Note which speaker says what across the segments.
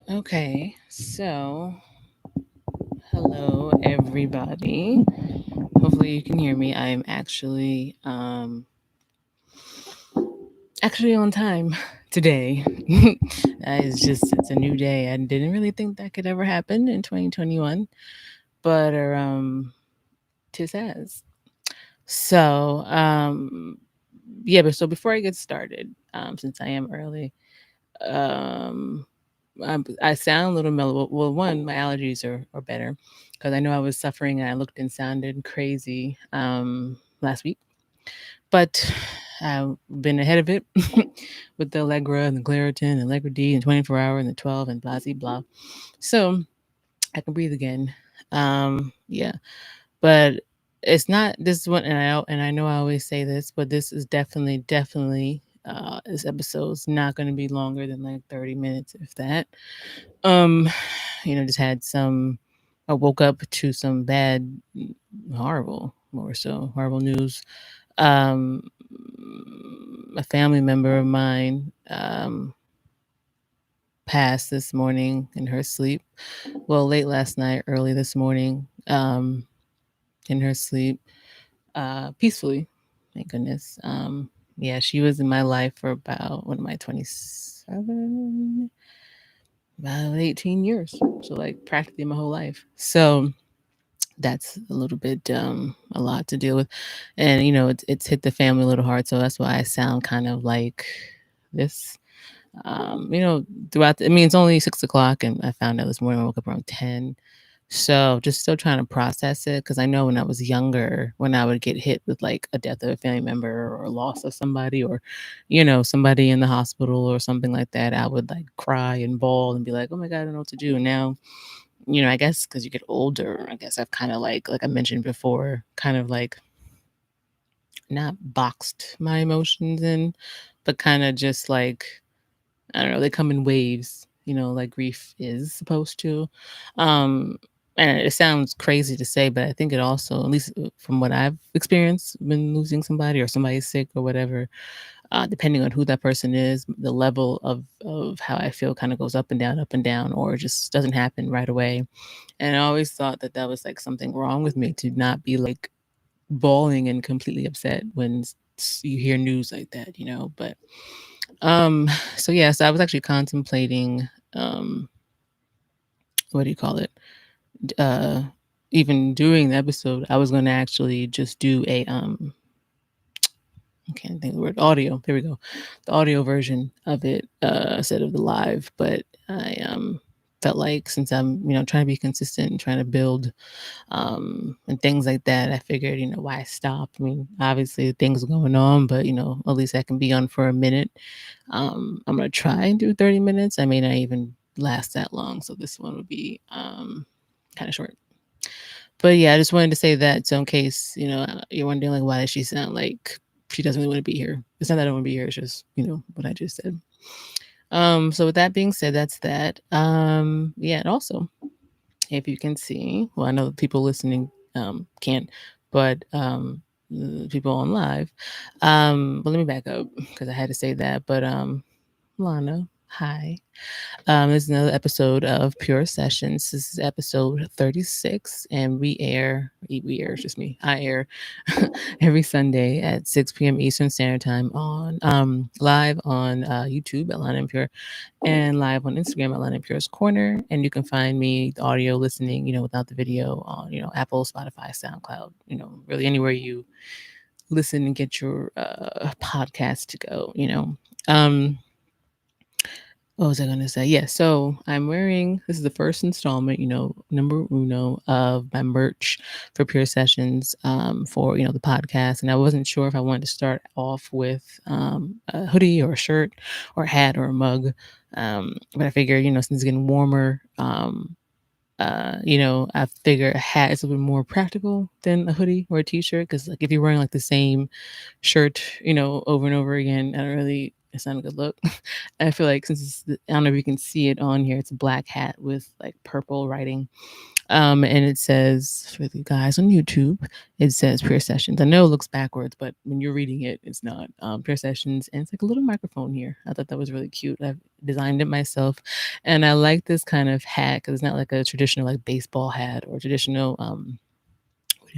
Speaker 1: Okay, so hello everybody. Hopefully you can hear me. I'm actually on time today. It's a new day. I didn't really think that could ever happen in 2021, but tis has. So yeah, but so before I get started, since I am early, um I sound a little mellow. Well, one, my allergies are better because I know I was suffering and I looked and sounded crazy last week. But I've been ahead of it with the Allegra and the Claritin and Allegra D and 24 hour and the 12 and blah, blah, blah. So I can breathe again. Yeah. But it's not this one, and I know I always say this, but this is definitely this episode's not going to be longer than like 30 minutes, if that. Um, just had some. I woke up to some bad, horrible, more so horrible news. Um, a family member of mine passed this morning in her sleep. Well, late last night, early this morning, in her sleep, peacefully. Thank goodness. Yeah, she was in my life for about, what am I, 27? About 18 years. So, like, practically my whole life. So, that's a little bit a lot to deal with, and it's hit the family a little hard, so that's why I sound kind of like this. Throughout I mean, it's only 6 o'clock, and I found out this morning. I woke up around 10. So just still trying to process it, because I know when I was younger, when I would get hit with like a death of a family member or loss of somebody, or somebody in the hospital or something like that, I would like cry and bawl and be like, oh my God, I don't know what to do now. I guess because you get older, I guess I've kind of like I mentioned before, kind of like not boxed my emotions in, but kind of just like, I don't know, they come in waves, like grief is supposed to. Um, and it sounds crazy to say, but I think it also, at least from what I've experienced, when losing somebody or somebody's sick or whatever, depending on who that person is, the level of how I feel kind of goes up and down, or just doesn't happen right away. And I always thought that that was like something wrong with me, to not be like bawling and completely upset when you hear news like that, But um, so yeah, so I was actually contemplating, what do you call it? Uh, Even during the episode, I was going to actually just do I can't think of the word, audio. There we go, the audio version of it instead of the live. But I felt like, since I'm trying to be consistent and trying to build and things like that, I figured, why stop? I mean, obviously things are going on, but at least I can be on for a minute. I'm gonna try and do 30 minutes. I may not even last that long, so this one would be kind of short. But yeah, I just wanted to say that, so in case you're wondering, like, why does she sound like she doesn't really want to be here? It's not that I don't want to be here. It's just what I just said. So with that being said, that's that. Yeah, and also, if you can see, well, I know people listening can't, but the people on live. But let me back up, because I had to say that. But Lana, hi. This is another episode of Pure Sessions. This is episode 36, and it's just me. I air every Sunday at 6 p.m. Eastern Standard Time, on live on YouTube at Lana and Pure, and live on Instagram at Lana and Pure's Corner. And you can find me, the audio listening, without the video, on Apple, Spotify, SoundCloud, really anywhere you listen and get your podcast to go. Um, what was I going to say? Yeah, so I'm wearing, this is the first installment, number uno of my merch for Pure Sessions, for, the podcast. And I wasn't sure if I wanted to start off with a hoodie or a shirt or a hat or a mug. But I figured, since it's getting warmer, I figure a hat is a little bit more practical than a hoodie or a t-shirt. Because like, if you're wearing like the same shirt, over and over again, I don't really, it's not a good look. I feel like, since I don't know if you can see it on here, it's a black hat with like purple writing. And it says, for the guys on YouTube, it says PureSessions. I know it looks backwards, but when you're reading it, it's not. PureSessions, and it's like a little microphone here. I thought that was really cute. I've designed it myself, and I like this kind of hat because it's not like a traditional like baseball hat or traditional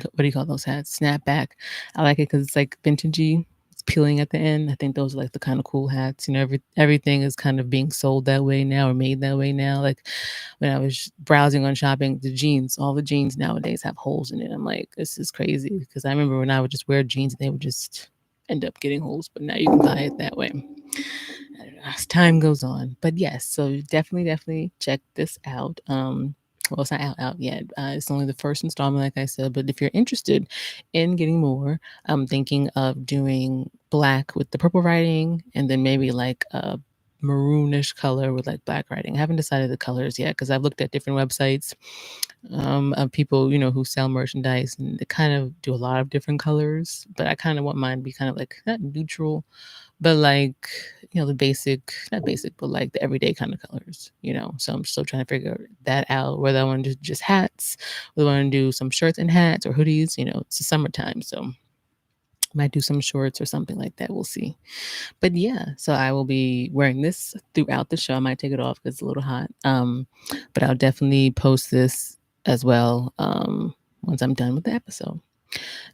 Speaker 1: what do you call those hats? Snapback. I like it because it's like vintagey. It's peeling at the end. I think those are like the kind of cool hats. Everything is kind of being sold that way now or made that way now. Like when I was browsing on shopping, all the jeans nowadays have holes in it. I'm like, this is crazy because I remember when I would just wear jeans and they would just end up getting holes, but now you can buy it that way. I don't know, as time goes on. But yes, so definitely check this out. Well, it's not out yet. It's only the first installment, like I said. But if you're interested in getting more, I'm thinking of doing black with the purple writing, and then maybe like a maroonish color with like black writing. I haven't decided the colors yet because I've looked at different websites of people, who sell merchandise, and they kind of do a lot of different colors. But I kind of want mine to be kind of like not neutral, but like the basic, not basic, but like the everyday kind of colors. So I'm still trying to figure that out, whether I want to do just hats, whether I want to do some shirts and hats or hoodies. It's the summertime, so might do some shorts or something like that. We'll see. But yeah, so I will be wearing this throughout the show. I might take it off because it's a little hot, but I'll definitely post this as well once I'm done with the episode.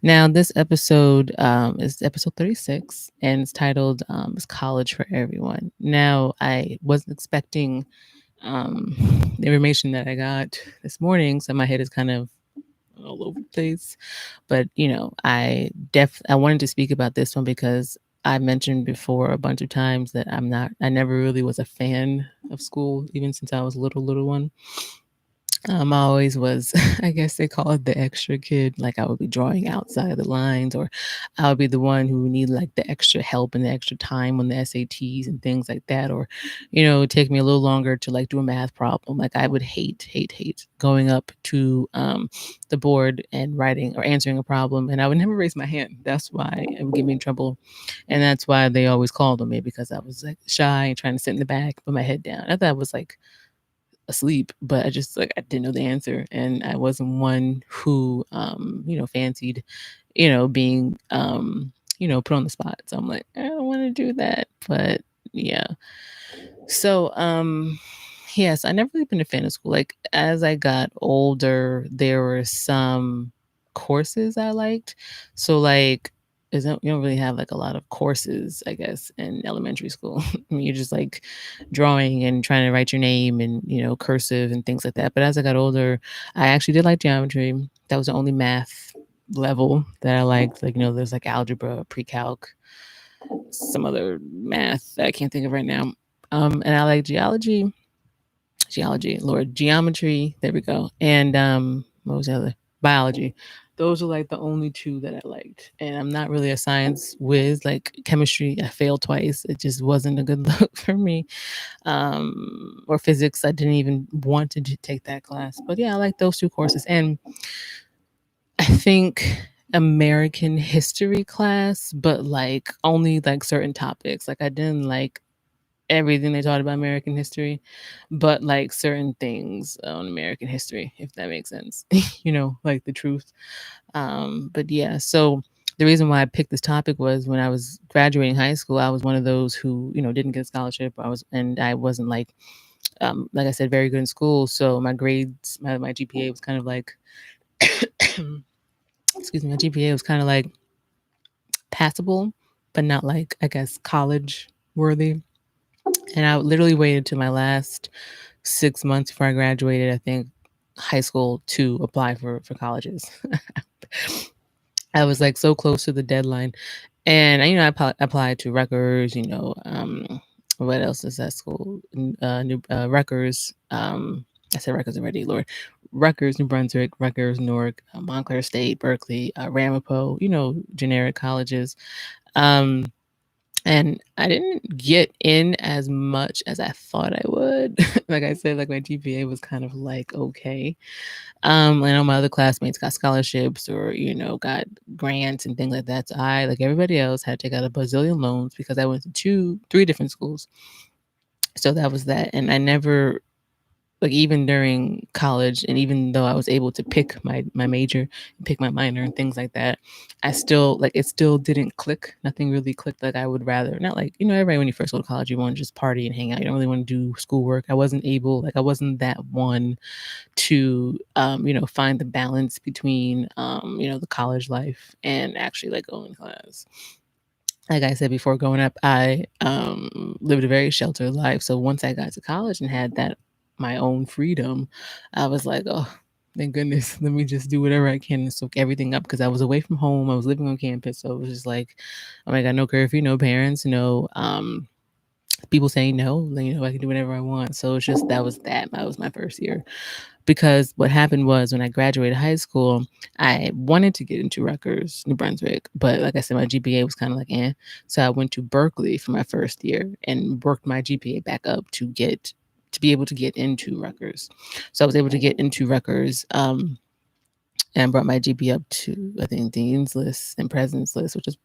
Speaker 1: Now, this episode is episode 36, and it's titled "Is College for Everyone?" Now, I wasn't expecting the information that I got this morning, so my head is kind of all over the place. But I wanted to speak about this one because I mentioned before a bunch of times that I never really was a fan of school, even since I was a little one. I always was, I guess they call it the extra kid. Like I would be drawing outside of the lines, or I would be the one who would need like the extra help and the extra time on the SATs and things like that. Or, it would take me a little longer to like do a math problem. Like I would hate going up to the board and writing or answering a problem. And I would never raise my hand. That's why it would get me in trouble. And that's why they always called on me, because I was like shy and trying to sit in the back, put my head down. I thought I was like asleep, but I just like I didn't know the answer, and I wasn't one who fancied being put on the spot. So I'm like, I don't want to do that. But yeah, so yes, I never really been a fan of school. Like as I got older, there were some courses I liked. So like you don't really have like a lot of courses, I guess, in elementary school. I mean, you're just like drawing and trying to write your name and cursive and things like that. But as I got older, I actually did like geometry. That was the only math level that I liked. Like there's like algebra, pre-calc, some other math that I can't think of right now. And I like geology, Lord, geometry. There we go. And what was the other? Biology. Those are like the only two that I liked. And I'm not really a science whiz. Like chemistry, I failed twice. It just wasn't a good look for me. Or physics, I didn't even want to take that class. But yeah, I like those two courses. And I think American history class, but like only like certain topics. Like I didn't like everything they taught about American history, but like certain things on American history, if that makes sense, like the truth. But yeah, so the reason why I picked this topic was when I was graduating high school, I was one of those who, didn't get a scholarship. I wasn't like I said, very good in school. So my grades, my GPA was kind of like, excuse me, my GPA was kind of like passable, but not like, I guess, college worthy. And I literally waited to my last 6 months before I graduated, I think, high school to apply for colleges. I was like so close to the deadline. And, I applied to Rutgers, what else is that school? Rutgers. I said Rutgers already, Lord. Rutgers, New Brunswick, Rutgers, Newark, Montclair State, Berkeley, Ramapo, generic colleges. And I didn't get in as much as I thought I would. Like I said, like my GPA was kind of like okay. I know my other classmates got scholarships or got grants and things like that. So I, like everybody else, had to take out a bazillion loans because I went to three different schools. So that was that, and I never like even during college, and even though I was able to pick my major, pick my minor and things like that, I still like it still didn't click. Nothing really clicked. Like I would rather not, like, everybody when you first go to college, you want to just party and hang out. You don't really want to do schoolwork. I wasn't that one to find the balance between the college life and actually like going to class. Like I said before, growing up, I lived a very sheltered life. So once I got to college and had that my own freedom, I was like, oh, thank goodness. Let me just do whatever I can and soak everything up, because I was away from home. I was living on campus. So it was just like, oh my God, no curfew, no parents, no people saying no. Like, I can do whatever I want. So it's just that was my first year. Because what happened was when I graduated high school, I wanted to get into Rutgers, New Brunswick, but like I said, my GPA was kind of like eh. So I went to Berkeley for my first year and worked my GPA back up to be able to get into Rutgers. So I was able to get into Rutgers. And brought my GP up to, I think, Dean's List and President's List, which is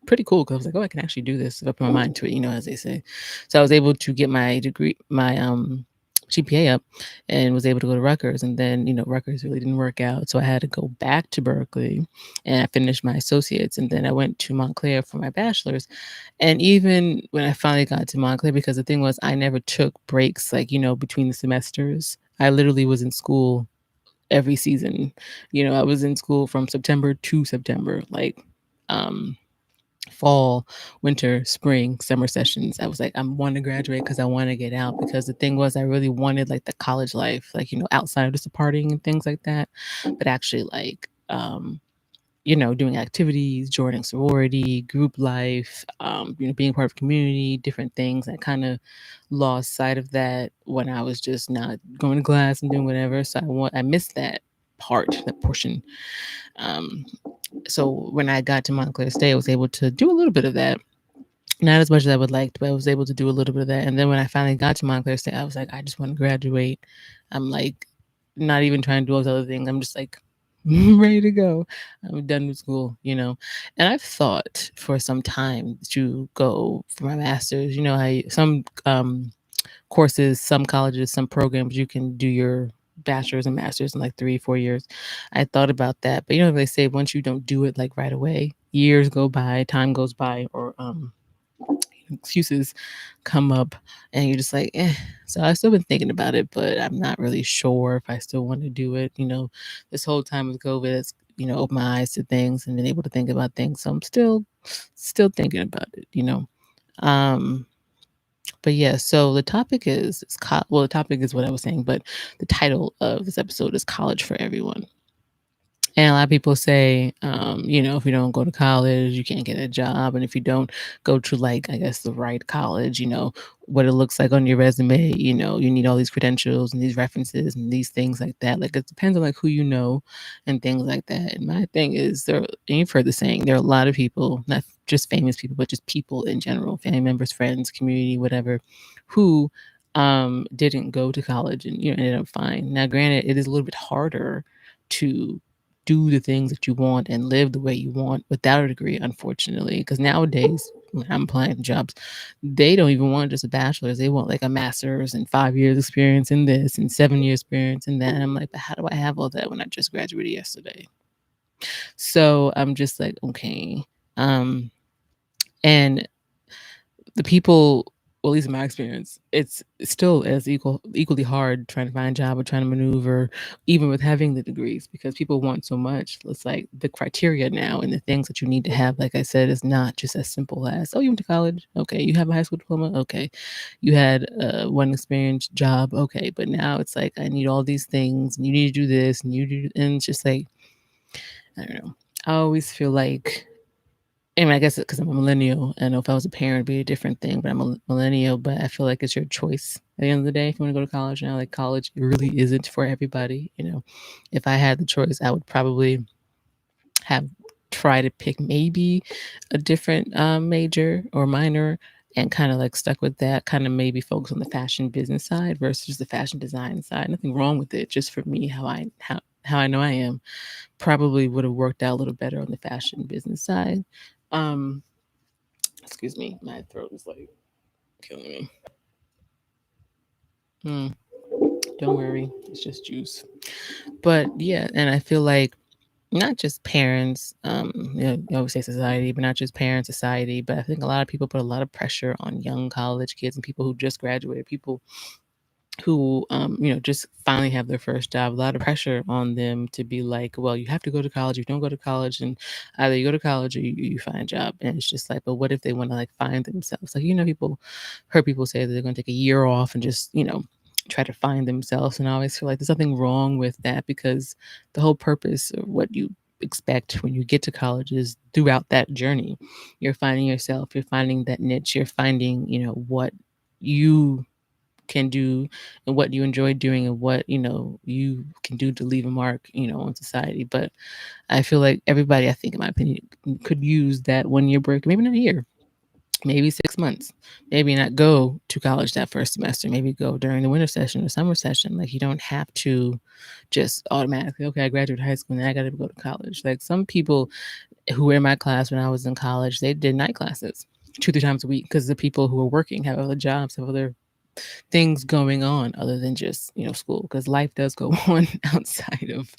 Speaker 1: pretty cool because I was like, oh, I can actually do this if I put my mind to it, as they say. So I was able to get my degree, my GPA up, and was able to go to Rutgers. And then, Rutgers really didn't work out. So I had to go back to Berkeley, and I finished my associates. And then I went to Montclair for my bachelor's. And even when I finally got to Montclair, because the thing was, I never took breaks, like, between the semesters. I literally was in school every season. I was in school from September to September, like um fall, winter, spring, summer sessions. I was like, I want to graduate because I want to get out. Because the thing was, I really wanted like the college life, like, outside of just the partying and things like that, but actually like doing activities, joining sorority, group life, being part of community, different things. I kind of lost sight of that when I was just not going to class and doing whatever. So I missed that portion. Um, so when I got to Montclair State, I was able to do a little bit of that. Not as much as I would like, but I was able to do a little bit of that. And then when I finally got to Montclair State, I was like, I just want to graduate. I'm like, not even trying to do all those other things. I'm just like, ready to go. I'm done with school. And I've thought for some time to go for my master's. Some courses, some colleges, some programs, you can do your bachelor's and master's in like 3, 4 years. I thought about that, but they say once you don't do it like right away, years go by, time goes by, or excuses come up, and you're just like, eh. So I've still been thinking about it, but I'm not really sure if I still want to do it. This whole time with COVID, it's opened my eyes to things and been able to think about things. So I'm still thinking about it. Um, but yeah, so the topic well, the topic is what I was saying, but the title of this episode is College for Everyone. And a lot of people say, if you don't go to college, you can't get a job. And if you don't go to, like, I guess, the right college, what it looks like on your resume, you need all these credentials and these references and these things like that. Like, it depends on, like, who you know and things like that. And my thing is, and you've heard the saying, there are a lot of people, not just famous people, but just people in general, family members, friends, community, whatever, who didn't go to college and, ended up fine. Now, granted, it is a little bit harder to do the things that you want and live the way you want without a degree, unfortunately. Because nowadays, when I'm applying for jobs, they don't even want just a bachelor's. They want like a master's and 5 years experience in this and 7 years experience in that. And I'm like, but how do I have all that when I just graduated yesterday? So I'm just like, okay. And the people, well, at least in my experience, it's still as equally hard trying to find a job or trying to maneuver, even with having the degrees, because people want so much. It's like the criteria now and the things that you need to have, like I said, is not just as simple as, oh, you went to college, okay, you have a high school diploma, okay, you had one experience job, okay, but now it's like I need all these things, and you need to do this, and it's just like, I don't know. I always feel like, I mean, I guess because I'm a millennial. I know if I was a parent, it'd be a different thing, but I'm a millennial. But I feel like it's your choice at the end of the day if you want to go to college now. Like, college really isn't for everybody. If I had the choice, I would probably have tried to pick maybe a different major or minor, and kind of like stuck with that, kind of maybe focus on the fashion business side versus the fashion design side. Nothing wrong with it. Just for me, how I know I am, probably would have worked out a little better on the fashion business side. Um, Excuse me, my throat is like killing me. Hmm. Don't worry, it's just juice. But yeah, and I feel like not just parents, you always say society, but not just parents, society, but I think a lot of people put a lot of pressure on young college kids and people who just graduated, people who just finally have their first job, a lot of pressure on them to be like, well, you have to go to college. If you don't go to college, and either you go to college or you find a job. And it's just like, but what if they want to like find themselves? Like, people heard people say that they're going to take a year off and just try to find themselves. And I always feel like there's nothing wrong with that, because the whole purpose of what you expect when you get to college is throughout that journey you're finding yourself, you're finding that niche, you're finding what you can do and what you enjoy doing and what you can do to leave a mark on society. But I feel like everybody, I think in my opinion, could use that 1 year break, maybe not a year, maybe 6 months, maybe not go to college that first semester, maybe go during the winter session or summer session. Like, you don't have to just automatically, okay, I graduated high school and I got to go to college. Like, some people who were in my class when I was in college, they did night classes 2 3 times a week, because the people who are working have other jobs, have other things going on other than just school, because life does go on outside of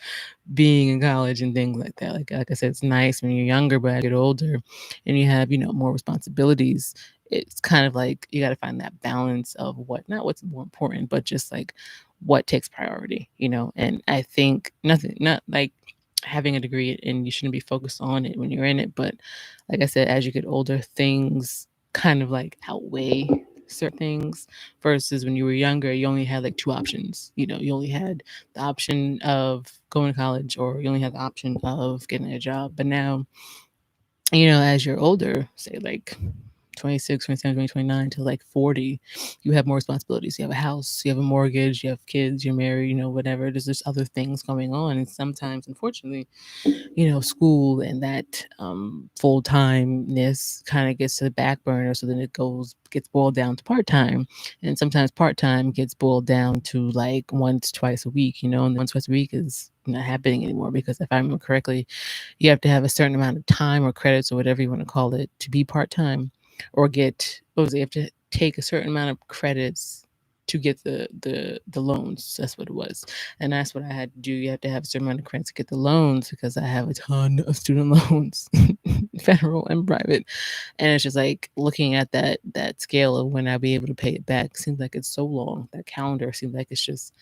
Speaker 1: being in college and things like that. Like I said, it's nice when you're younger, but as you get older and you have more responsibilities, it's kind of like you got to find that balance of not what's more important, but just like what takes priority. And I think nothing, not like having a degree and you shouldn't be focused on it when you're in it, but like I said, as you get older, things kind of like outweigh certain things, versus when you were younger, you only had like two options. You only had the option of going to college, or you only had the option of getting a job. But now, as you're older, say like 26, 27, 29 to like 40, you have more responsibilities. You have a house, you have a mortgage, you have kids, you're married, whatever. There's just other things going on. And sometimes, unfortunately, school and that full timeness kind of gets to the back burner. So then it gets boiled down to part time, and sometimes part time gets boiled down to like once, twice a week. And once, twice a week is not happening anymore, because if I remember correctly, you have to have a certain amount of time or credits or whatever you want to call it to be part time, or get what was it? You have to take a certain amount of credits to get the loans. That's what it was. And that's what I had to do. You have to have a certain amount of credits to get the loans, because I have a ton of student loans, federal and private. And it's just like looking at that scale of when I'll be able to pay it back seems like it's so long. That calendar seems like it's just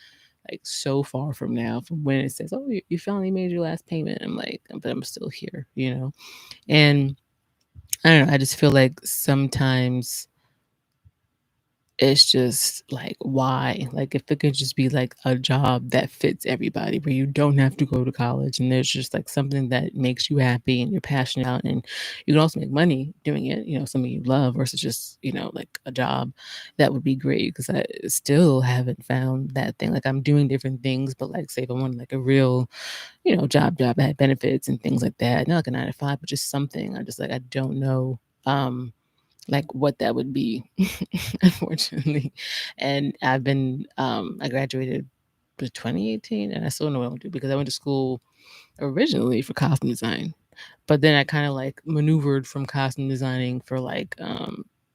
Speaker 1: like so far from now, from when it says, oh, you finally made your last payment. I'm like, but I'm still here. And I don't know, I just feel like sometimes it's just like, why? Like, if it could just be like a job that fits everybody, where you don't have to go to college, and there's just like something that makes you happy and you're passionate about, and you can also make money doing it, something you love, versus just, like a job, that would be great. Because I still haven't found that thing. Like, I'm doing different things, but like, say if I wanted like a real, job that had benefits and things like that, not like a 9 to 5, but just something, I just like, I don't know. Like what that would be, unfortunately. And I graduated in 2018, and I still don't know what I want to do, because I went to school originally for costume design. But then I kind of like maneuvered from costume designing for like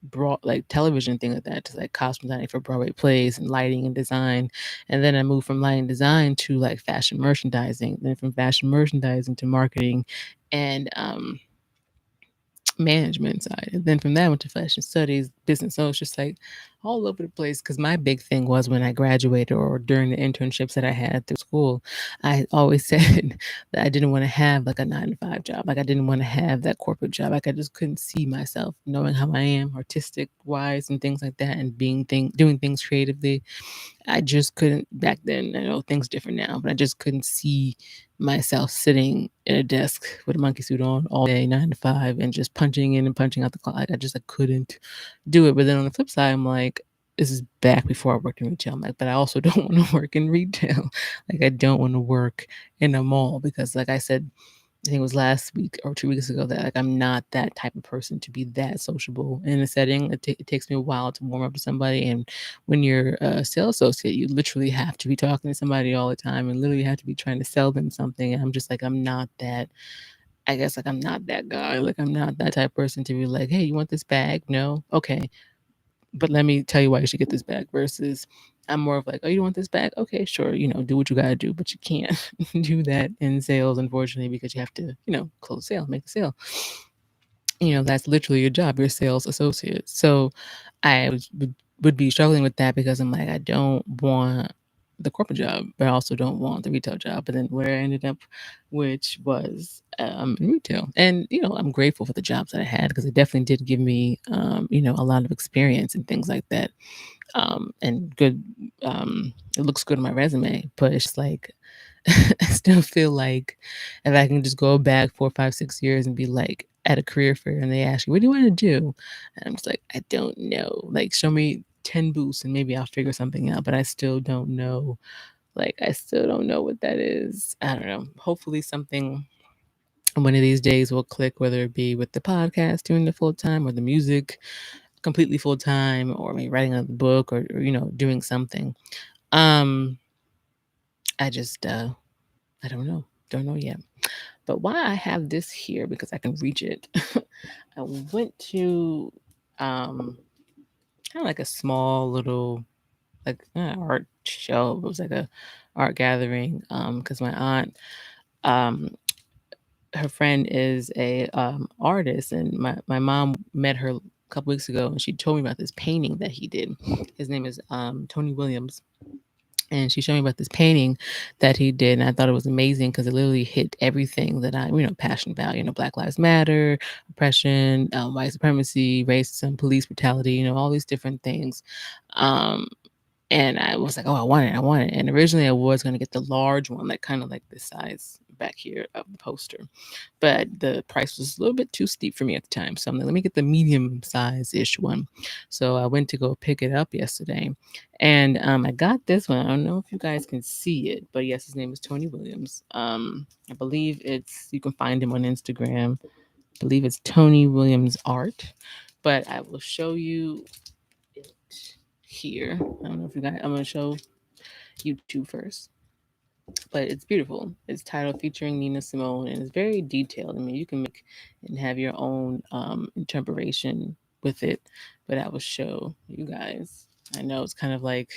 Speaker 1: broad, like television, thing like that, to like costume designing for Broadway plays and lighting and design. And then I moved from lighting design to like fashion merchandising, then from fashion merchandising to marketing and management side. And then from that, I went to fashion studies, business. So it's just like all over the place. Because my big thing was, when I graduated or during the internships that I had through school, I always said that I didn't want to have like a 9 to 5 job. Like, I didn't want to have that corporate job. Like, I just couldn't see myself, knowing how I am artistic wise and things like that, and doing things creatively. I just couldn't back then. I know things different now, but I just couldn't see myself sitting at a desk with a monkey suit on all day, 9 to 5, and just punching in and punching out the clock. I couldn't do it. But then on the flip side, I'm like, this is back before I worked in retail. I'm like, but I also don't want to work in retail. Like, I don't want to work in a mall, because, like I said, I think it was last week or 2 weeks ago, that like, I'm not that type of person to be that sociable in a setting. It takes me a while to warm up to somebody, and when you're a sales associate, you literally have to be talking to somebody all the time, and literally have to be trying to sell them something. And I'm just like, I'm not that. I guess like I'm not that guy. Like, I'm not that type of person to be like, hey, you want this bag? No, okay. but let me tell you why you should get this bag versus I'm more of like, oh, you want this bag? Okay, sure. Do what you gotta do, but you can't do that in sales, unfortunately, because you have to, close sale, make a sale. That's literally your job. You're a sales associate. So would be struggling with that because I'm like, I don't want the corporate job, but I also don't want the retail job. But then where I ended up, which was in retail. And, I'm grateful for the jobs that I had because it definitely did give me, a lot of experience and things like that. And good, it looks good on my resume, but it's like, I still feel like if I can just go back 4, 5, 6 years and be like at a career fair and they ask you, what do you want to do? And I'm just like, I don't know. Like, show me 10 booths and maybe I'll figure something out. But I still don't know. Like, I still don't know what that is. I don't know. Hopefully, something one of these days will click, whether it be with the podcast doing the full time or the music completely full time or maybe writing a book or doing something. I just, I don't know. Don't know yet. But why I have this here because I can reach it. I went to kind of like a small little like art show. It was like a art gathering because my aunt um her friend is a artist and my mom met her a couple weeks ago and she told me about this painting that he did. His name is Tony Williams, and she showed me about this painting that he did, and I thought it was amazing because it literally hit everything that I'm, passionate about. Black Lives Matter, oppression, white supremacy, racism, police brutality. All these different things. Um, and I was like, oh, I want it. And originally, I was going to get the large one, like kind of like this size back here of the poster, but the price was a little bit too steep for me at the time. So I'm like, let me get the medium size ish one. So I went to go pick it up yesterday, and I got this one. I don't know if you guys can see it, but yes, his name is Tony Williams. I believe you can find him on Instagram. I believe it's Tony Williams Art, but I will show you it here. I don't know if you guys. I'm gonna show YouTube first, but it's beautiful. It's titled featuring Nina Simone, and it's very detailed. I mean, you can make and have your own interpretation with it, but I will show you guys. I know it's kind of like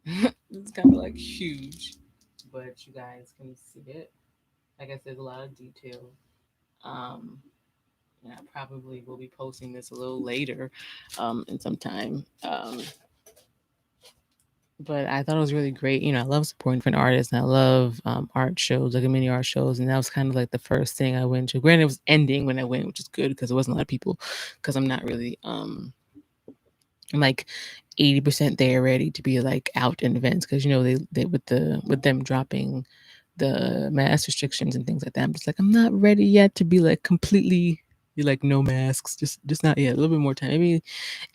Speaker 1: it's kind of like huge, but you guys can see it. I guess there's a lot of detail. Um, and I probably will be posting this a little later, in some time. But I thought it was really great. I love supporting different artists and I love art shows, like mini art shows. And that was kind of like the first thing I went to. Granted, it was ending when I went, which is good because there wasn't a lot of people. Because I'm not really, I'm like 80% there ready to be like out in events. Because they with them dropping the mask restrictions and things like that. I'm just like I'm not ready yet to be like completely like no masks. Just not yet. A little bit more time. Maybe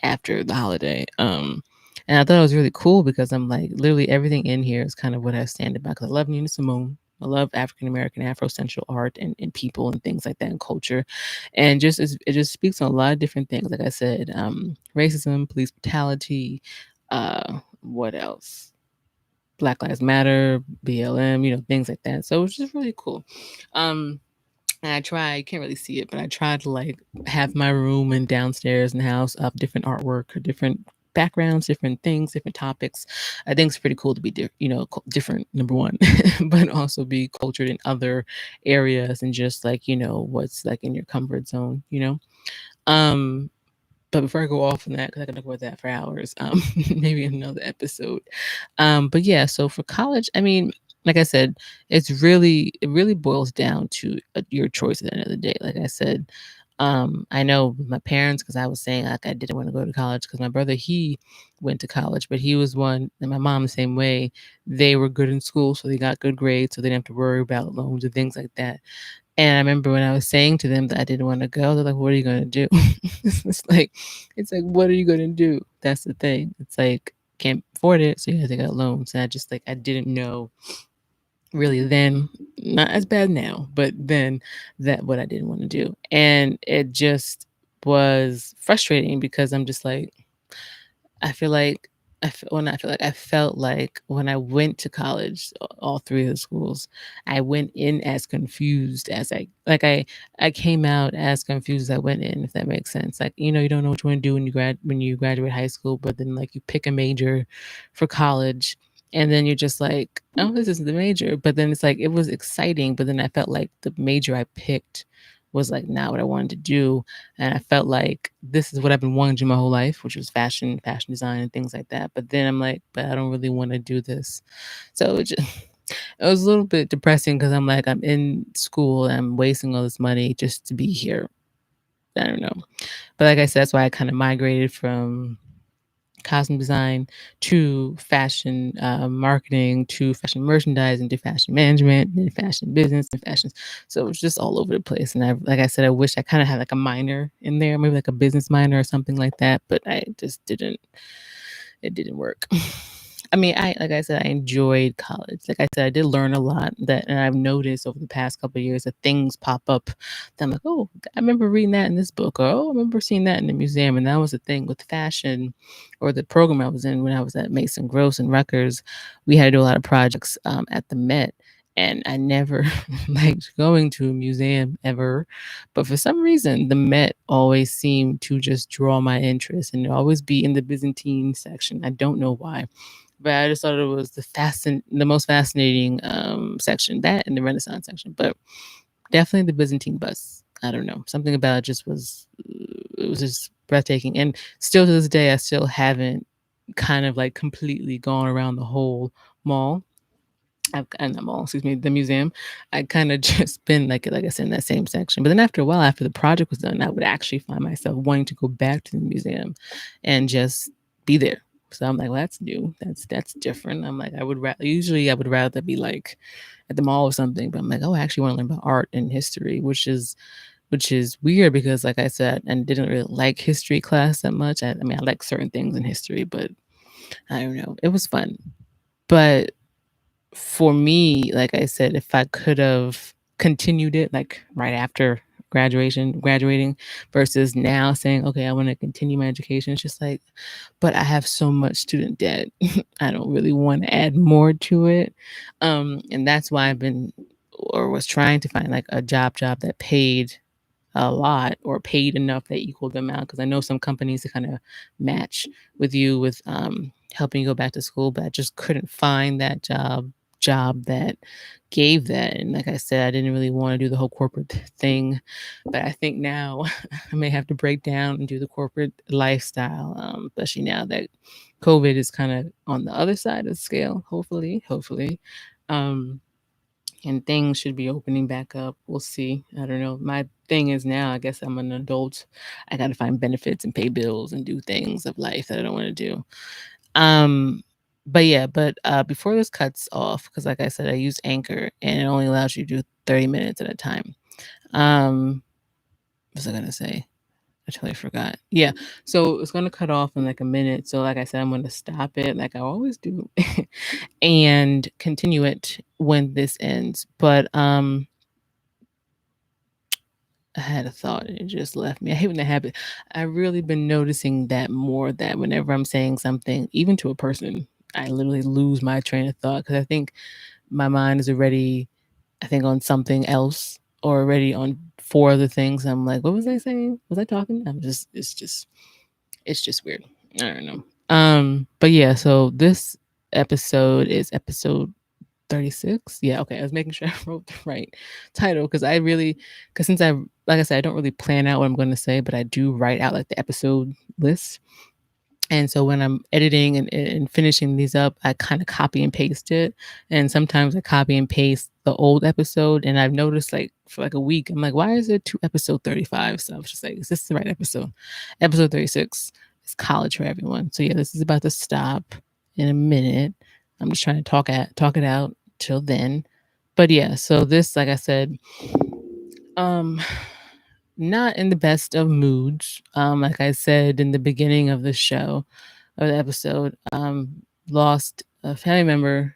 Speaker 1: after the holiday. And I thought it was really cool because I'm like, literally everything in here is kind of what I stand about. Because I love Nina Simone. I love African American, Afro-Central art and people and things like that and culture. And it just speaks on a lot of different things. Like I said, racism, police brutality, what else? Black Lives Matter, BLM, things like that. So it was just really cool. And you can't really see it, but I tried to like have my room and downstairs in the house up different artwork or different backgrounds, different things, different topics. I think it's pretty cool to be, different, number one, but also be cultured in other areas and just like, what's like in your comfort zone. Um, but before I go off on that, because I can talk about that for hours, maybe in another episode. But yeah, so for college, I mean, like I said, it really boils down to your choice at the end of the day. Like I said, I know with my parents, because I was saying like I didn't want to go to college because my brother, he went to college, but he was one, and my mom the same way. They were good in school, so they got good grades, so they didn't have to worry about loans and things like that. And I remember when I was saying to them that I didn't want to go, they're like, "What are you going to do?" it's like, what are you going to do? That's the thing. It's like can't afford it, so you have to get loans. And I just like I didn't know really then, not as bad now, but then that what I didn't want to do, and it just was frustrating because I'm just like I feel like I felt like when I went to college, all three of the schools, I went in as confused as I came out as confused as I went in, if that makes sense. Like, you don't know what you want to do when you graduate high school, but then like you pick a major for college, and then you're just like, oh, this is the major. But then it's like it was exciting, but then I felt like the major I picked was like not what I wanted to do. And I felt like this is what I've been wanting to do my whole life, which was fashion design and things like that. But then I'm like, but I don't really want to do this. So it was a little bit depressing because I'm like, I'm in school and I'm wasting all this money just to be here. I don't know. But like I said, that's why I kind of migrated from costume design to fashion marketing to fashion merchandising to fashion management and fashion business and fashion. So it was just all over the place. And like I said, I wish I kind of had like a minor in there, maybe like a business minor or something like that. But I just didn't. It didn't work. I mean, like I said, I enjoyed college. Like I said, I did learn a lot and I've noticed over the past couple of years that things pop up that I'm like, oh, I remember reading that in this book, or oh, I remember seeing that in the museum. And that was the thing with fashion, or the program I was in when I was at Mason Gross and Rutgers. We had to do a lot of projects at the Met. And I never liked going to a museum ever. But for some reason, the Met always seemed to just draw my interest and always be in the Byzantine section. I don't know why, but I just thought it was the most fascinating section, that and the Renaissance section. But definitely the Byzantine bus. I don't know, something about it just was it was just breathtaking. And still to this day, I still haven't kind of like completely gone around the whole mall. Not mall, excuse me, the museum. I kind of just been like I said, in that same section. But then after a while, after the project was done, I would actually find myself wanting to go back to the museum and just be there. So I'm like, well, that's new. That's different. I'm like, usually I would rather be like at the mall or something. But I'm like, oh, I actually want to learn about art and history, which is weird because, like I said, I didn't really like history class that much. I mean, I like certain things in history, but I don't know. It was fun, but for me, like I said, if I could have continued it like right after graduating versus now saying, okay, I want to continue my education, it's just like, but I have so much student debt. I don't really want to add more to it. And that's why I've been or was trying to find like a job that paid a lot or paid enough that equaled the amount, because I know some companies that kind of match with you with helping you go back to school, but I just couldn't find that job that gave that. And like I said, I didn't really want to do the whole corporate thing, but I think now I may have to break down and do the corporate lifestyle, especially now that COVID is kind of on the other side of the scale. Hopefully. Um, and things should be opening back up. We'll see. I don't know. My thing is now, I guess I'm an adult. I got to find benefits and pay bills and do things of life that I don't want to do. Um, but yeah, before this cuts off, because like I said, I use Anchor and it only allows you to do 30 minutes at a time. What was I gonna say? I totally forgot. Yeah. So it's gonna cut off in like a minute. So like I said, I'm gonna stop it like I always do and continue it when this ends. But I had a thought and it just left me. I hate when that happens. I've really been noticing that more, that whenever I'm saying something, even to a person, I literally lose my train of thought because I think my mind is already, I think, on something else or already on four other things. I'm like, what was I saying? Was I talking? It's just weird. I don't know. But yeah, so this episode is episode 36. Yeah, okay. I was making sure I wrote the right title because since like I said, I don't really plan out what I'm going to say, but I do write out like the episode list. And so when I'm editing and finishing these up, I kind of copy and paste it. And sometimes I copy and paste the old episode. And I've noticed like for like a week, I'm like, why is it to episode 35? So I was just like, is this the right episode? Episode 36 is college for everyone. So yeah, this is about to stop in a minute. I'm just trying to talk it out till then. But yeah, so this, like I said, um not in the best of moods. Like I said in the beginning of the show, of the episode, lost a family member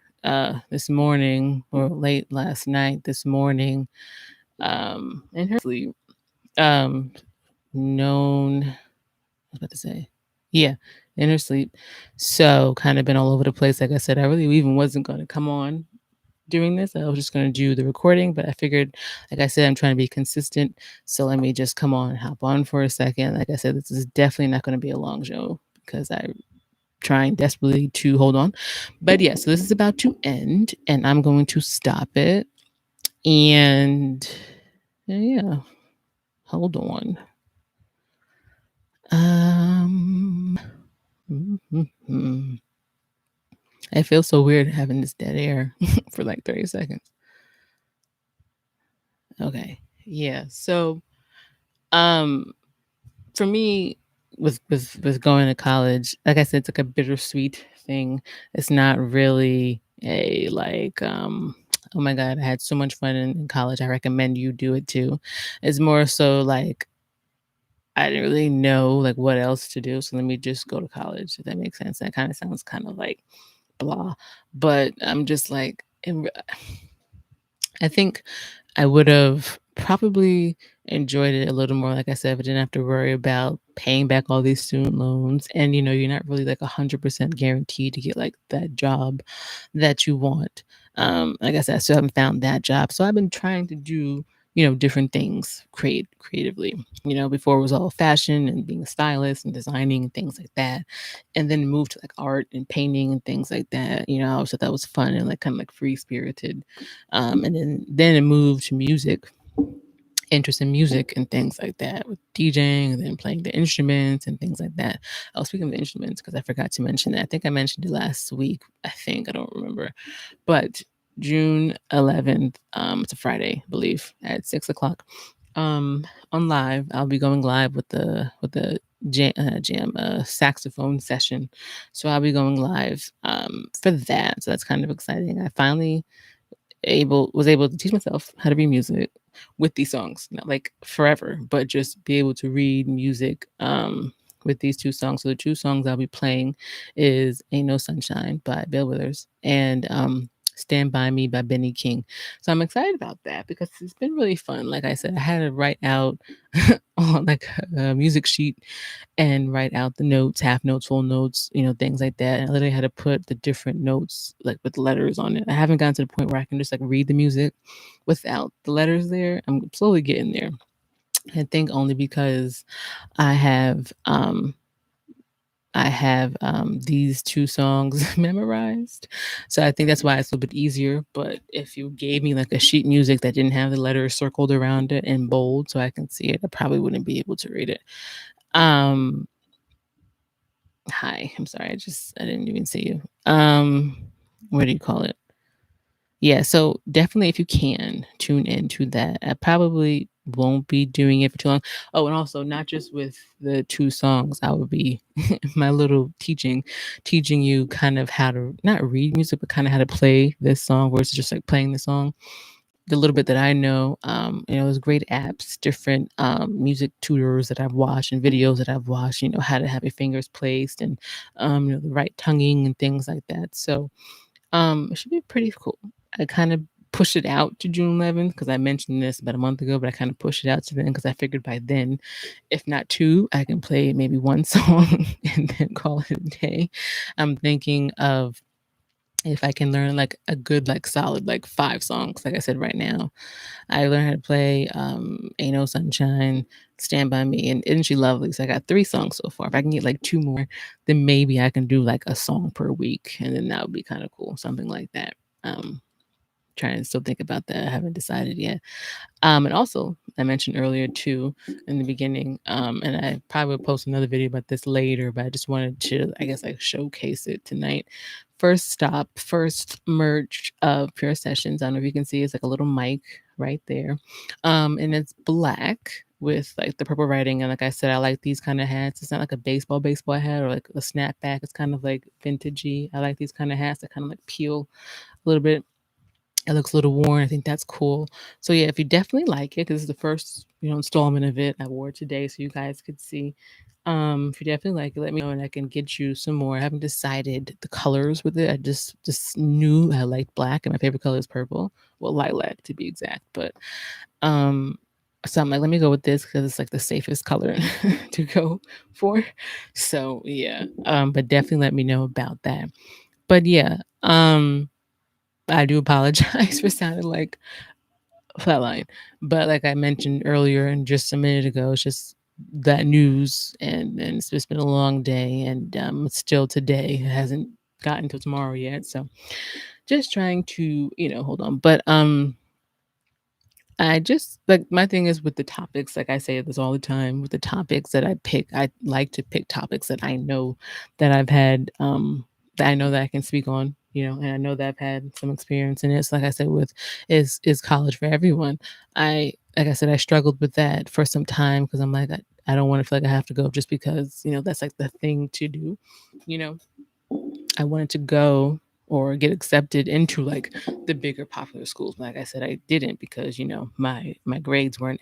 Speaker 1: this morning or late last night this morning, in her sleep. Um, known, I was about to say, yeah, in her sleep. So kind of been all over the place. Like I said, I really even wasn't going to come on doing this. I was just going to do the recording, but I figured, like I said, I'm trying to be consistent. So let me just come on and hop on for a second. Like I said, this is definitely not going to be a long show because I'm trying desperately to hold on. But yeah, so this is about to end and I'm going to stop it. And yeah, hold on. I feel so weird having this dead air for like 30 seconds. Okay. Yeah. So for me with going to college, like I said, it's like a bittersweet thing. It's not really a like oh my god, I had so much fun in college. I recommend you do it too. It's more so like I didn't really know like what else to do. So let me just go to college, if that makes sense. That kind of sounds kind of like blah. But I'm just like I think I would have probably enjoyed it a little more, like I said, if I didn't have to worry about paying back all these student loans. And, you know, you're not really like 100% guaranteed to get like that job that you want. Like I said, I still haven't found that job. So I've been trying to do, you know, different things creatively. You know, before it was all fashion and being a stylist and designing and things like that. And then moved to like art and painting and things like that. You know, so that was fun and like kind of like free spirited. And then it moved to music, interest in music and things like that with DJing and then playing the instruments and things like that. Oh, speaking of the instruments, because I forgot to mention that. I think I mentioned it last week. I don't remember. But June 11th, it's a Friday, I believe, at 6 o'clock. On live, I'll be going live with the jam saxophone session. So I'll be going live for that. So that's kind of exciting. I finally was able to teach myself how to read music with these songs, not like forever, but just be able to read music with these two songs. So the two songs I'll be playing is Ain't No Sunshine by Bill Withers and Stand By Me by Benny King. So I'm excited about that because it's been really fun. Like I said, I had to write out on like a music sheet and write out the notes, half notes, full notes, you know, things like that. And I literally had to put the different notes like with letters on it. I haven't gotten to the point where I can just like read the music without the letters there. I'm slowly getting there. I think only because I have these two songs memorized. So I think that's why it's a little bit easier. But if you gave me like a sheet music that didn't have the letters circled around it in bold so I can see it, I probably wouldn't be able to read it. Um Hi, I'm sorry, I didn't even see you. What do you call it? Yeah, so definitely if you can tune into that. I probably won't be doing it for too long. Oh, and also not just with the two songs, I would be my little teaching you kind of how to not read music, but kind of how to play this song versus just like playing the song. The little bit that I know, you know, there's great apps, different music tutors that I've watched and videos that I've watched, you know, how to have your fingers placed and, you know, the right tonguing and things like that. So it should be pretty cool. I kind of pushed it out to June 11th because I mentioned this about a month ago, but I kind of pushed it out to then because I figured by then, if not two, I can play maybe one song and then call it a day. I'm thinking of if I can learn like a good, like solid, like 5 songs, like I said right now. I learned how to play Ain't No Sunshine, Stand By Me, and Isn't She Lovely? So I got 3 songs so far. If I can get like 2 more, then maybe I can do like a song per week. And then that would be kind of cool. Something like that. Trying to still think about that. I haven't decided yet. And also, I mentioned earlier too in the beginning, and I probably will post another video about this later, but I just wanted to, I guess, like showcase it tonight. First merch of Pure Sessions. I don't know if you can see it's like a little mic right there. And it's black with like the purple writing. And like I said, I like these kind of hats. It's not like a baseball hat or like a snapback. It's kind of like vintagey. I like these kind of hats that kind of like peel a little bit. It looks a little worn. I think that's cool. So yeah, if you definitely like it, because it's the first, you know, installment of it. I wore it today so you guys could see. If you definitely like it, let me know and I can get you some more. I haven't decided the colors with it. I just knew I liked black and my favorite color is purple. Well, lilac to be exact. But So I'm like, let me go with this because it's like the safest color to go for. So yeah, but definitely let me know about that. But yeah, I do apologize for sounding like flatline. But like I mentioned earlier and just a minute ago, it's just that news, and it's just been a long day, and it's still today. It hasn't gotten to tomorrow yet. So just trying to, hold on. But I just like my thing is with the topics, like I say this all the time, with the topics that I pick, I like to pick topics that I know that I've had, that I know that I can speak on, and I know that I've had some experience in it. So like I said, with is college for everyone? Like I said, I struggled with that for some time because I'm like, I don't want to feel like I have to go just because, that's like the thing to do, you know. I wanted to go or get accepted into like the bigger popular schools. Like I said, I didn't because my grades weren't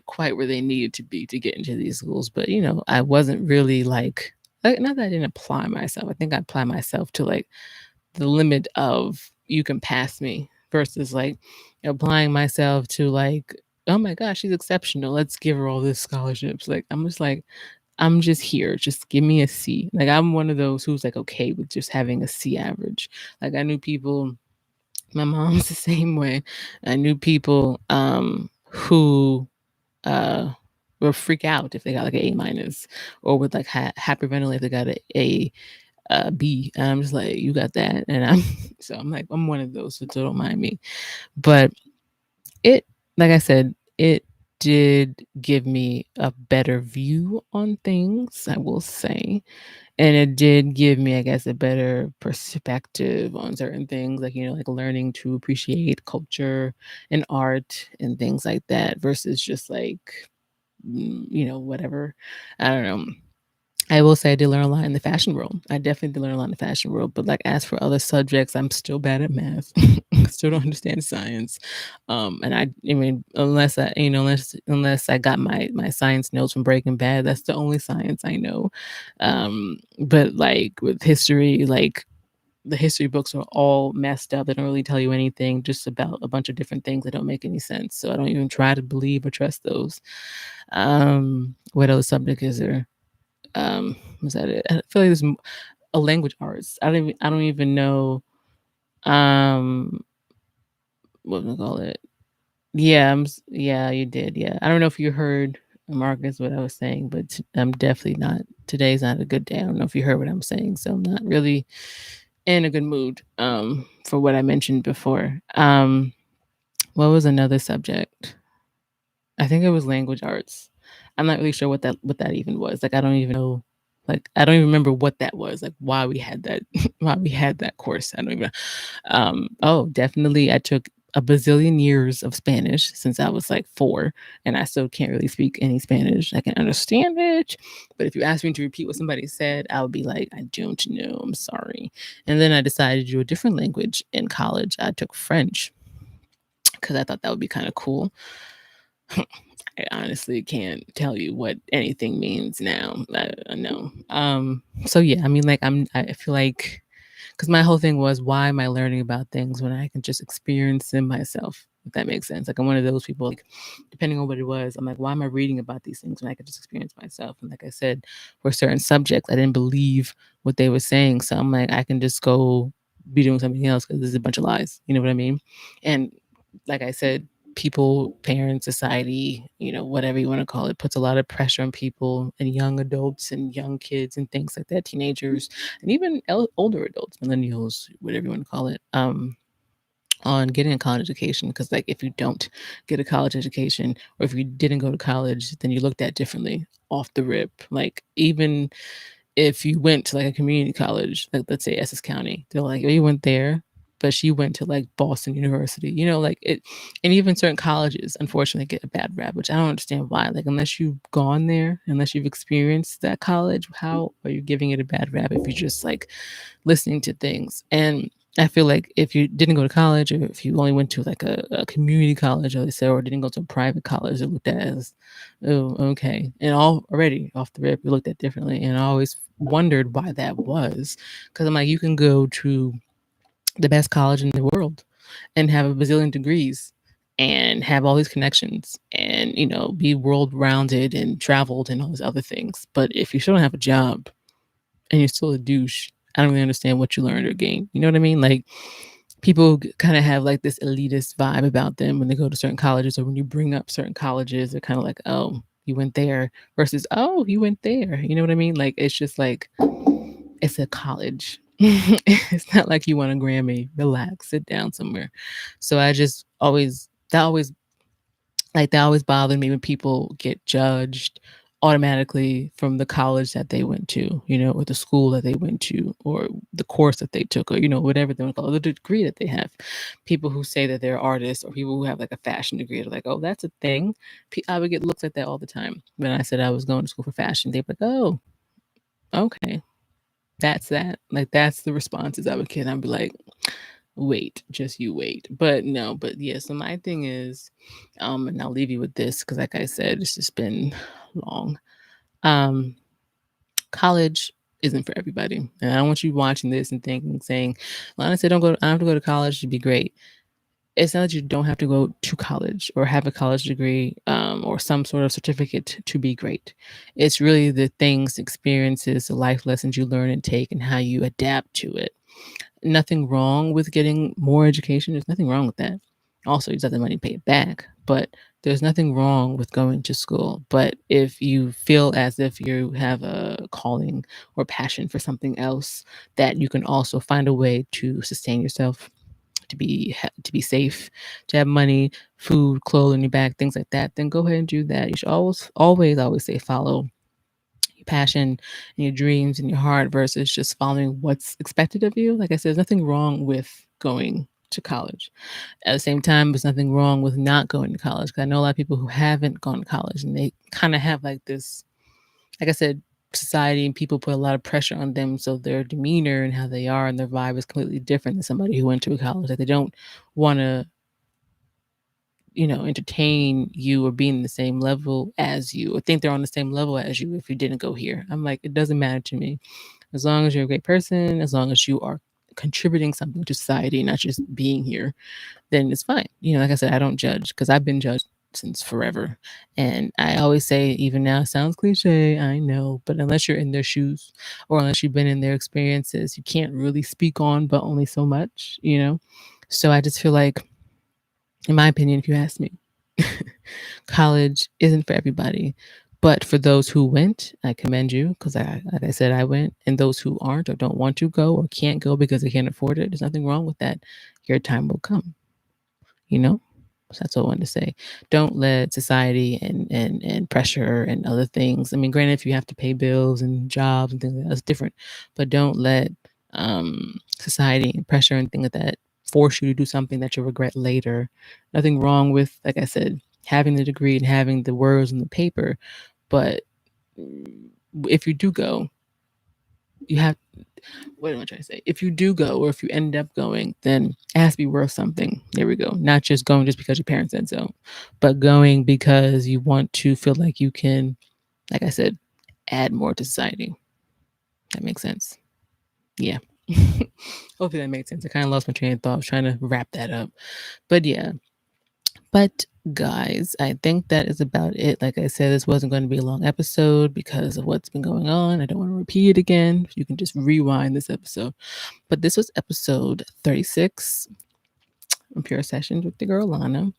Speaker 1: quite where they needed to be to get into these schools. But I wasn't really like not that I didn't apply myself. I think I apply myself to like the limit of you can pass me versus like applying myself to like, oh my gosh, she's exceptional. Let's give her all these scholarships. Like I'm just like, I'm just here. Just give me a C. Like I'm one of those who's like okay with just having a C average. Like I knew people, my mom's the same way. I knew people who uh would freak out if they got like an A minus, or would like hyperventilate if they got a B. And I'm just like, you got that, and I'm so I'm like I'm one of those, so don't mind me. But it, like I said, it did give me a better view on things, I will say. And it did give me, I guess, a better perspective on certain things, like, like learning to appreciate culture and art and things like that versus just like, whatever. I don't know. I will say I did learn a lot in the fashion world. I definitely did learn a lot in the fashion world. But like as for other subjects, I'm still bad at math. Still don't understand science. And I mean, unless I got my science notes from Breaking Bad, that's the only science I know. But like with history, like the history books are all messed up. They don't really tell you anything, just about a bunch of different things that don't make any sense. So I don't even try to believe or trust those. What other subject is there? Was that it? I feel like there's a language arts. I don't even know. Um, what do I call it? Yeah, yeah, you did. Yeah, I don't know if you heard, Marcus, what I was saying, but I'm definitely not. Today's not a good day. I don't know if you heard what I'm saying, so I'm not really in a good mood. For what I mentioned before. What was another subject? I think it was language arts. I'm not really sure what that even was. Like I don't even know. Like I don't even remember what that was. Like why we had that why we had that course. I don't even. Oh, definitely. I took a bazillion years of Spanish since I was like 4, and I still can't really speak any Spanish. I can understand it, but if you ask me to repeat what somebody said, I would be like, I don't know. I'm sorry. And then I decided to do a different language in college. I took French because I thought that would be kind of cool. I honestly can't tell you what anything means now. I know. So yeah, I mean, like I feel like because my whole thing was, why am I learning about things when I can just experience them myself? If that makes sense. Like I'm one of those people. Like depending on what it was, I'm like, why am I reading about these things when I can just experience myself? And like I said, for certain subjects, I didn't believe what they were saying, so I'm like, I can just go be doing something else because this is a bunch of lies. You know what I mean? And like I said, people, parents, society, whatever you want to call it, puts a lot of pressure on people and young adults and young kids and things like that, teenagers, and even older adults, millennials, whatever you want to call it, on getting a college education. Because like if you don't get a college education, or if you didn't go to college, then you looked at differently off the rip. Like even if you went to like a community college, like let's say Essex County, they're like, oh, you went there, but she went to like Boston University, like it. And even certain colleges, unfortunately, get a bad rap, which I don't understand why. Like, unless you've gone there, unless you've experienced that college, how are you giving it a bad rap if you're just like listening to things? And I feel like if you didn't go to college, or if you only went to like a community college, or they say, or didn't go to a private college, it looked at as, oh, okay. And already off the rip, we looked at differently. And I always wondered why that was. Because I'm like, you can go to the best college in the world and have a bazillion degrees and have all these connections and, be world rounded and traveled and all these other things. But if you still don't have a job and you're still a douche, I don't really understand what you learned or gained. You know what I mean? Like people kind of have like this elitist vibe about them when they go to certain colleges, or when you bring up certain colleges, they're kind of like, oh, you went there versus, oh, you went there. You know what I mean? Like it's just like, it's a college. It's not like you want a Grammy. Relax, sit down somewhere. So I just always, that always bothered me when people get judged automatically from the college that they went to, or the school that they went to, or the course that they took, or, whatever they want to call it, the degree that they have. People who say that they're artists, or people who have like a fashion degree, are like, oh, that's a thing. I would get looks at that all the time. When I said I was going to school for fashion, they'd be like, oh, okay, that's that. Like, that's the responses I would get. I'd be like, wait, just you wait. But no, but yeah, so my thing is, and I'll leave you with this because like I said, it's just been long. College isn't for everybody. And I don't want you watching this and thinking, saying, Lana said, I don't have to go to college to be great. It's not that you don't have to go to college or have a college degree, or some sort of certificate to be great. It's really the things, experiences, the life lessons you learn and take, and how you adapt to it. Nothing wrong with getting more education. There's nothing wrong with that. Also, you just have the money to pay it back. But there's nothing wrong with going to school. But if you feel as if you have a calling or passion for something else, that you can also find a way to sustain yourself, to be safe, to have money, food, clothes on your back, things like that, then go ahead and do that. You should always say follow your passion and your dreams and your heart versus just following what's expected of you. Like I said, there's nothing wrong with going to college. At the same time, there's nothing wrong with not going to college. Because I know a lot of people who haven't gone to college, and they kind of have like this, like I said, society and people put a lot of pressure on them. So their demeanor and how they are and their vibe is completely different than somebody who went to a college. Like they don't want to, entertain you or be in the same level as you, or think they're on the same level as you if you didn't go here. I'm like, it doesn't matter to me. As long as you're a great person, as long as you are contributing something to society, not just being here, then it's fine. Like I said, I don't judge because I've been judged since forever. And I always say, even now, it sounds cliche, I know, but unless you're in their shoes or unless you've been in their experiences, you can't really speak on but only so much. So I just feel like, in my opinion, if you ask me, college isn't for everybody. But for those who went, I commend you because, like I said, I went. And those who aren't or don't want to go or can't go because they can't afford it, there's nothing wrong with that. Your time will come, you know? So that's all I wanted to say. Don't let society and pressure and other things. I mean, granted, if you have to pay bills and jobs and things like that, that's different. But don't let society and pressure and things like that force you to do something that you'll regret later. Nothing wrong with, like I said, having the degree and having the words on the paper. But if you do go, you have, what am I trying to say? If you do go, or if you end up going, then it has to be worth something. There we go. Not just going just because your parents said so, but going because you want to feel like you can, like I said, add more to society. That makes sense. Yeah. Hopefully that makes sense. I kind of lost my train of thought. I was trying to wrap that up. But yeah. But guys, I think that is about it. Like I said, this wasn't going to be a long episode because of what's been going on. I don't want to repeat it again. You can just rewind this episode. But this was episode 36 of Pure Sessions with the girl Lana.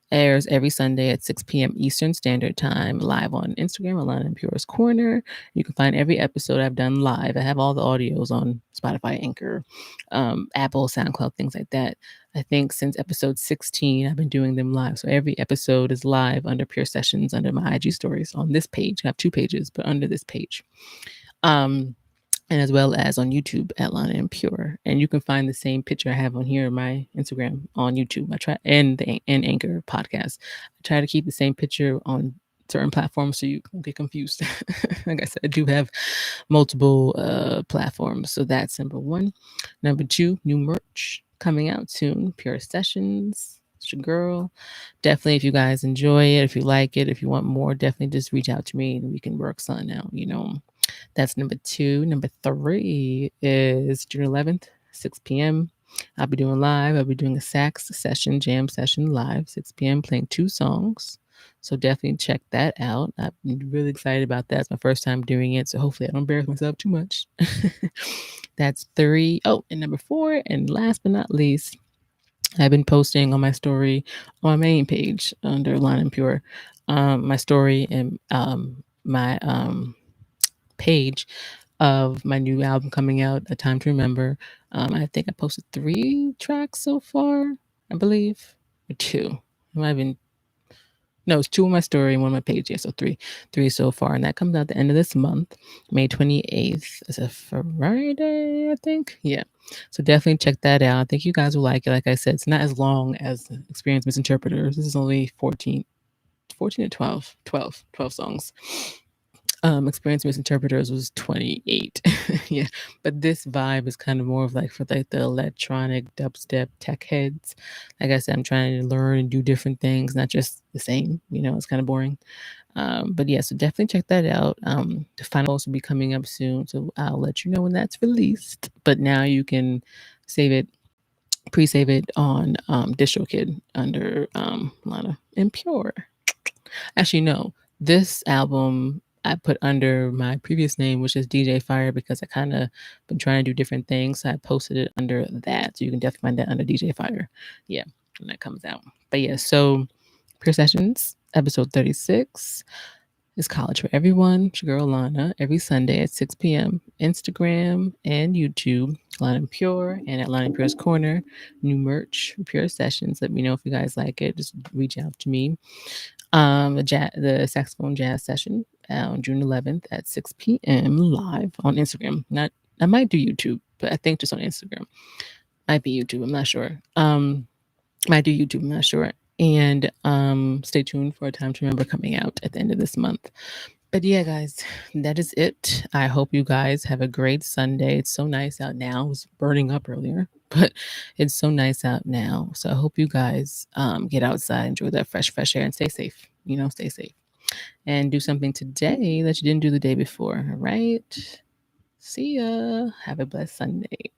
Speaker 1: Airs every Sunday at 6 p.m. Eastern Standard Time, live on Instagram, Lana and Pure's Corner. You can find every episode I've done live. I have all the audios on Spotify, Anchor, Apple, SoundCloud, things like that. I think since episode 16, I've been doing them live. So every episode is live under Pure Sessions, under my IG stories on this page. I have 2 pages, but under this page. And as well as on YouTube at Lana and Pure. And you can find the same picture I have on here, my Instagram on YouTube. I try and Anchor podcast. I try to keep the same picture on certain platforms so you don't get confused. Like I said, I do have multiple platforms. So that's number 1. Number 2, new merch coming out soon. Pure Sessions. It's your girl. Definitely, if you guys enjoy it, if you like it, if you want more, definitely just reach out to me and we can work something out. That's number 2. Number 3 is June 11th, 6 p.m. I'll be doing live. I'll be doing a sax session, jam session live, 6 p.m., playing 2 songs. So definitely check that out. I'm really excited about that. It's my first time doing it. So hopefully I don't embarrass myself too much. That's 3. Oh, and number 4, and last but not least, I've been posting on my story on my main page under Lana and Pure, my story and my page of my new album coming out, A Time to Remember. I think I posted 3 tracks so far, I believe, or 2. It might have been, no, it's 2 on my story and 1 on my page. Yeah, so 3 so far, and that comes out the end of this month, May 28th. It's a Friday, I think. Yeah, so definitely check that out. I think you guys will like it. Like I said, it's not as long as Experience Misinterpreters. This is only 14 to 12 songs. Experience Misinterpreters was 28. Yeah, but this vibe is kind of more of like for like the electronic dubstep tech heads. Like I said, I'm trying to learn and do different things, not just the same. It's kind of boring. But yeah, so definitely check that out. The final post will be coming up soon, so I'll let you know when that's released. But now you can save it, pre-save it on DistroKid under Lana and Pure. Actually, no, this album I put under my previous name, which is DJ Fire, because I kind of been trying to do different things. So I posted it under that. So you can definitely find that under DJ Fire. Yeah, when that comes out. But yeah, so PureSessions, episode 36 is College for Everyone. It's your girl Lana, every Sunday at 6 p.m. Instagram and YouTube, Lana and Pure, and at Lana and Pure's Corner. New merch, Pure Sessions. Let me know if you guys like it. Just reach out to me. The saxophone jazz session on June 11th at 6 p.m. live on Instagram. I might do YouTube, but I think just on Instagram. Might be YouTube. I'm not sure. Might do YouTube. I'm not sure. And stay tuned for A Time to Remember coming out at the end of this month. But yeah, guys, that is it. I hope you guys have a great Sunday. It's so nice out now. It was burning up earlier, but it's so nice out now. So I hope you guys get outside, enjoy that fresh air, and stay safe. Stay safe. And do something today that you didn't do the day before. All right. See ya. Have a blessed Sunday.